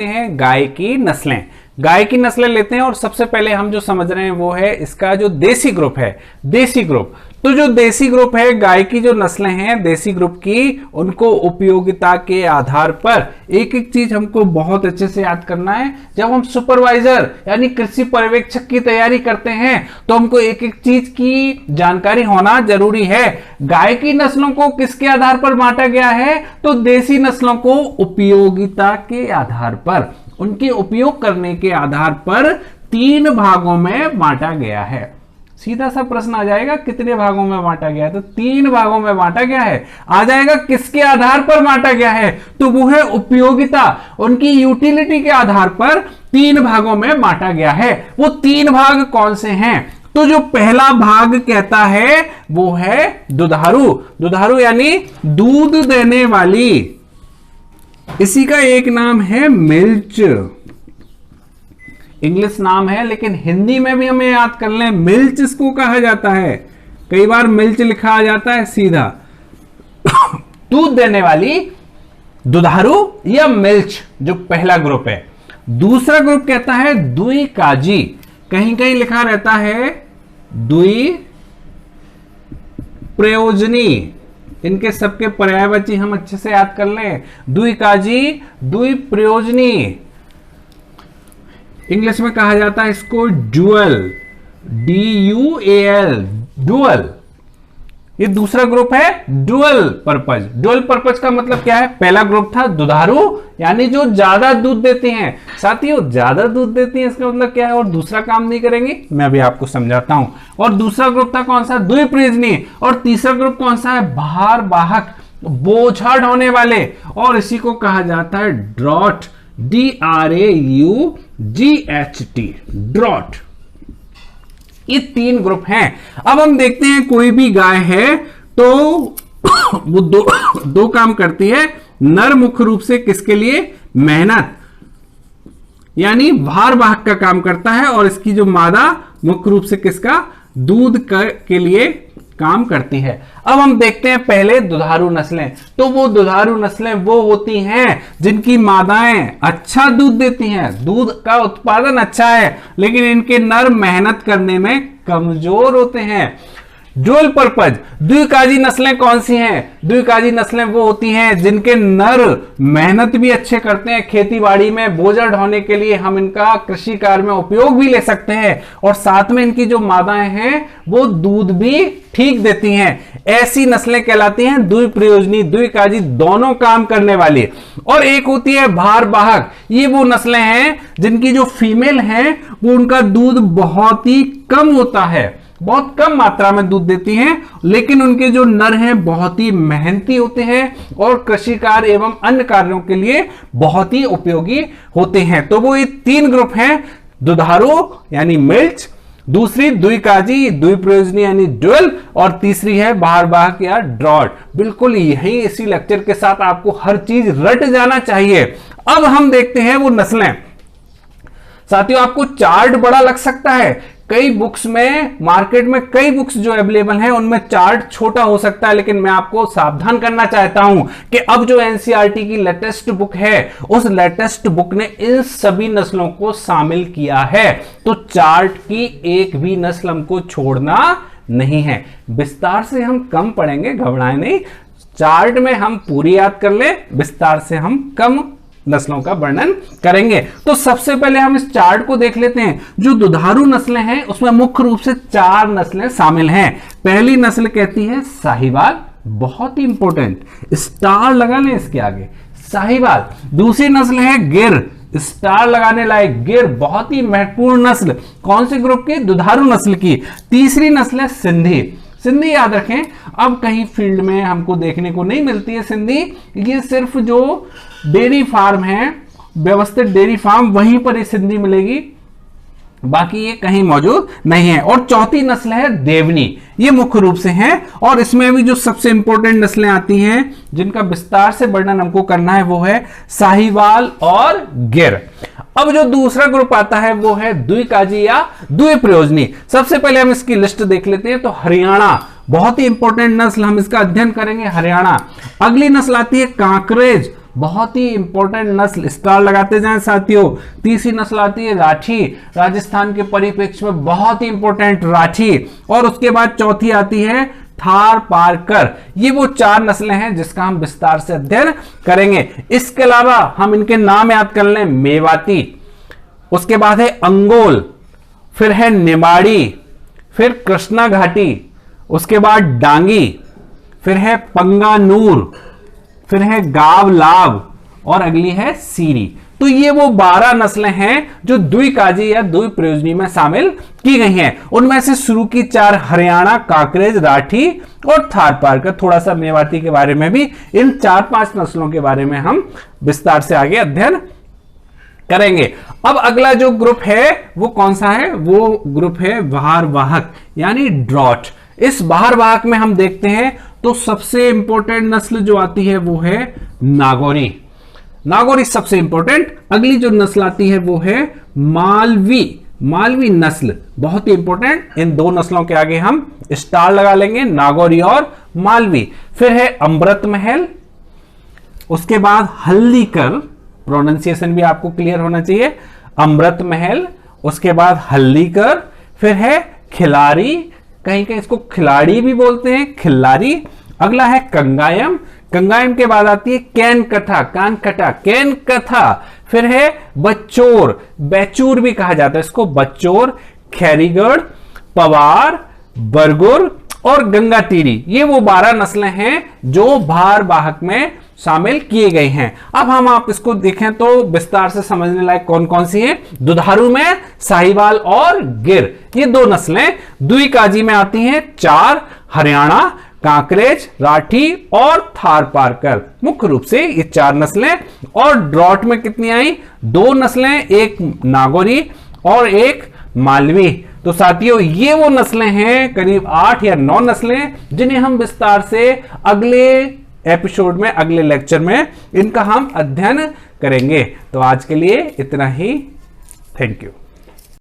हैं गाय की नस्लें। गाय की नस्लें लेते हैं और सबसे पहले हम जो समझ रहे हैं वो है इसका जो देसी ग्रुप है, देसी ग्रुप। तो जो देसी ग्रुप है, गाय की जो नस्लें हैं देसी ग्रुप की, उनको उपयोगिता के आधार पर एक एक चीज हमको बहुत अच्छे से याद करना है। जब हम सुपरवाइजर यानी कृषि पर्यवेक्षक की तैयारी करते हैं तो हमको एक एक चीज की जानकारी होना जरूरी है। गाय की नस्लों को किसके आधार पर बांटा गया है? तो देसी नस्लों को उपयोगिता के आधार पर, उनके उपयोग करने के आधार पर 3 भागों में बांटा गया है। सीधा सा प्रश्न आ जाएगा कितने भागों में बांटा गया है? तो 3 भागों में बांटा गया है। आ जाएगा किसके आधार पर बांटा गया है? तो वो है उपयोगिता, उनकी यूटिलिटी के आधार पर 3 भागों में बांटा गया है। वो 3 भाग कौन से हैं? तो जो पहला भाग कहता है वो है दुधारू। दुधारू यानी दूध देने वाली, इसी का एक नाम है मिल्च। इंग्लिश नाम है लेकिन हिंदी में भी हमें याद कर लें, मिल्च इसको कहा जाता है। कई बार मिल्च लिखा आ जाता है सीधा। दूध देने वाली दुधारू या मिल्च जो पहला ग्रुप है। दूसरा ग्रुप कहता है द्विकाजी, कहीं कहीं लिखा रहता है द्विप्रयोजनी। इनके सबके पर्यायवाची हम अच्छे से याद कर लें, द्विकाजी, द्विप्रयोजनी। इंग्लिश में कहा जाता है इसको डुअल, DUAL, डुअल। ये दूसरा ग्रुप है डुअल पर्पज। डुअल पर्पज का मतलब क्या है? पहला ग्रुप था दुधारू यानी जो ज्यादा दूध देते हैं। साथियों ज्यादा दूध देती हैं इसका मतलब क्या है? और दूसरा काम नहीं करेंगे, मैं अभी आपको समझाता हूं। और दूसरा ग्रुप था कौन सा? द्विप्रयोजनी। और तीसरा ग्रुप कौन सा है? भार वाहक, बोझा ढोने वाले, और इसी को कहा जाता है ड्रॉट, DRAUGHT, ड्रॉट। ये 3 ग्रुप हैं। अब हम देखते हैं कोई भी गाय है तो वो दो काम करती है। नर मुख्य रूप से किसके लिए? मेहनत यानी भार वाहक का काम करता है, और इसकी जो मादा मुख्य रूप से किसका? दूध के लिए काम करती है। अब हम देखते हैं पहले दुधारू नस्लें। तो वो दुधारू नस्लें वो होती हैं जिनकी मादाएं अच्छा दूध देती हैं, दूध का उत्पादन अच्छा है, लेकिन इनके नर मेहनत करने में कमजोर होते हैं। डुअल पर्पज, द्विकाजी नस्लें कौन सी हैं? द्विकाजी नस्लें वो होती हैं जिनके नर मेहनत भी अच्छे करते हैं, खेती बाड़ी में बोझा ढोने के लिए हम इनका कृषि कार्य में उपयोग भी ले सकते हैं, और साथ में इनकी जो मादाएं हैं वो दूध भी ठीक देती हैं। ऐसी नस्लें कहलाती हैं द्विप्रयोजनी, द्विकाजी, दोनों काम करने वाली। और एक होती है भार वाहक। ये वो नस्लें हैं जिनकी जो फीमेल हैं वो उनका दूध बहुत ही कम होता है, बहुत कम मात्रा में दूध देती हैं, लेकिन उनके जो नर हैं बहुत ही मेहनती होते हैं और कृषि कार्य एवं अन्य कार्यों के लिए बहुत ही उपयोगी होते हैं। तो वो ये 3 ग्रुप हैं, दुधारू यानी मिल्च, दूसरी द्विकाजी, द्विप्रयोजनी यानी डुअल, और तीसरी है भार वाहक या ड्रॉट। बिल्कुल यही इसी लेक्चर के साथ आपको हर चीज रट जाना चाहिए। अब हम देखते हैं वो नस्लें। साथियों आपको चार्ट बड़ा लग सकता है, कई बुक्स में, मार्केट में कई बुक्स जो अवेलेबल हैं उनमें चार्ट छोटा हो सकता है, लेकिन मैं आपको सावधान करना चाहता हूं कि अब जो एनसीईआरटी की लेटेस्ट बुक है उस लेटेस्ट बुक ने इन सभी नस्लों को शामिल किया है। तो चार्ट की एक भी नस्ल हमको छोड़ना नहीं है। विस्तार से हम कम पढ़ेंगे, घबराएं नहीं। चार्ट में हम पूरी याद कर ले, विस्तार से हम कम नस्लों का वर्णन करेंगे। तो सबसे पहले हम इस चार्ट को देख लेते हैं। जो दुधारू नस्लें हैं उसमें मुख्य रूप से 4 नस्लें शामिल हैं। पहली नस्ल कहती है साहिवाल, बहुत ही इंपॉर्टेंट, स्टार लगा लें इसके आगे, साहिवाल। दूसरी नस्ल है गिर, स्टार लगाने लायक, गिर बहुत ही महत्वपूर्ण नस्ल, कौन से ग्रुप की? दुधारू नस्ल की। तीसरी नस्ल है सिंधी। सिंधी याद रखें, अब कहीं फील्ड में हमको देखने को नहीं मिलती है सिंधी, ये सिर्फ जो डेयरी फार्म है, व्यवस्थित डेयरी फार्म, वहीं पर ये सिंधी मिलेगी, बाकी ये कहीं मौजूद नहीं है। और चौथी नस्ल है देवनी, ये मुख्य रूप से है, और इसमें भी जो सबसे इंपॉर्टेंट नस्लें आती हैं जिनका विस्तार से वर्णन हमको करना है वो है साहिवाल और गिर। अब जो दूसरा ग्रुप आता है वो है द्विकाजी या द्विप्रयोजनी। सबसे पहले हम इसकी लिस्ट देख लेते हैं। तो हरियाणा बहुत ही इंपॉर्टेंट नस्ल, हम इसका अध्ययन करेंगे, हरियाणा। अगली नस्ल आती है कांकरेज, बहुत ही इंपॉर्टेंट नस्ल, स्टार लगाते जाएं साथियों। तीसरी नस्ल आती है राठी, राजस्थान के परिप्रेक्ष्य में बहुत ही इंपॉर्टेंट राठी। और उसके बाद चौथी आती है थारपारकर। ये वो 4 नस्लें हैं जिसका हम विस्तार से अध्ययन करेंगे। इसके अलावा हम इनके नाम याद कर लें, मेवाती, उसके बाद है अंगोल, फिर है निमाड़ी, फिर कृष्णा घाटी, उसके बाद डांगी, फिर है पंगानूर, फिर है गावलाव और अगली है सीरी। तो ये वो 12 नस्लें हैं जो द्विकाजी या द्विप्रयोजनी में शामिल की गई हैं। उनमें से शुरू की 4 हरियाणा, काकरेज, राठी और थारपारकर। थोड़ा सा मेवाती के बारे में भी, इन 4-5 नस्लों के बारे में हम विस्तार से आगे अध्ययन करेंगे। अब अगला जो ग्रुप है वो कौन सा है? वो ग्रुप है भारवाहक यानी ड्रॉट। इस भारवाहक में हम देखते हैं तो सबसे इंपॉर्टेंट नस्ल जो आती है वो है नागौरी। नागौरी सबसे इंपॉर्टेंट। अगली जो नस्ल आती है वो है मालवी। मालवी नस्ल बहुत ही इंपॉर्टेंट। इन 2 नस्लों के आगे हम स्टार लगा लेंगे, नागौरी और मालवी। फिर है अमृत महल, उसके बाद हल्दीकर, प्रोनाउंसिएशन भी आपको क्लियर होना चाहिए, अमृत महल, उसके बाद हल्दीकर, फिर है खिलाड़ी, कहीं कहीं इसको खिलाड़ी भी बोलते हैं, खिल्लारी। अगला है कंगायम, कंगायम के बाद आती है कैन कथा, कान कटा, कैन कथा। फिर है बच्चोर, बैचूर भी कहा जाता है इसको, बच्चोर, खैरीगढ़, पवार, बरगुर और गंगा तीरी। ये वो 12 नस्लें हैं जो भारवाहक में शामिल किए गए हैं। अब हम आप इसको देखें तो विस्तार से समझने लायक कौन कौन सी हैं। दुधारू में साहिवाल और गिर, ये 2 नस्लें। द्विकाजी में आती हैं 4, हरियाणा, कांकरेज, राठी और थारपारकर। मुख्य रूप से ये 4 नस्लें। और ड्रॉट में कितनी आई? 2 नस्लें, एक नागौरी और एक मालवी। तो साथियों ये वो नस्लें हैं, करीब 8 या 9 नस्लें, जिन्हें हम विस्तार से अगले एपिसोड में, अगले लेक्चर में इनका हम अध्ययन करेंगे। तो आज के लिए इतना ही। Thank you.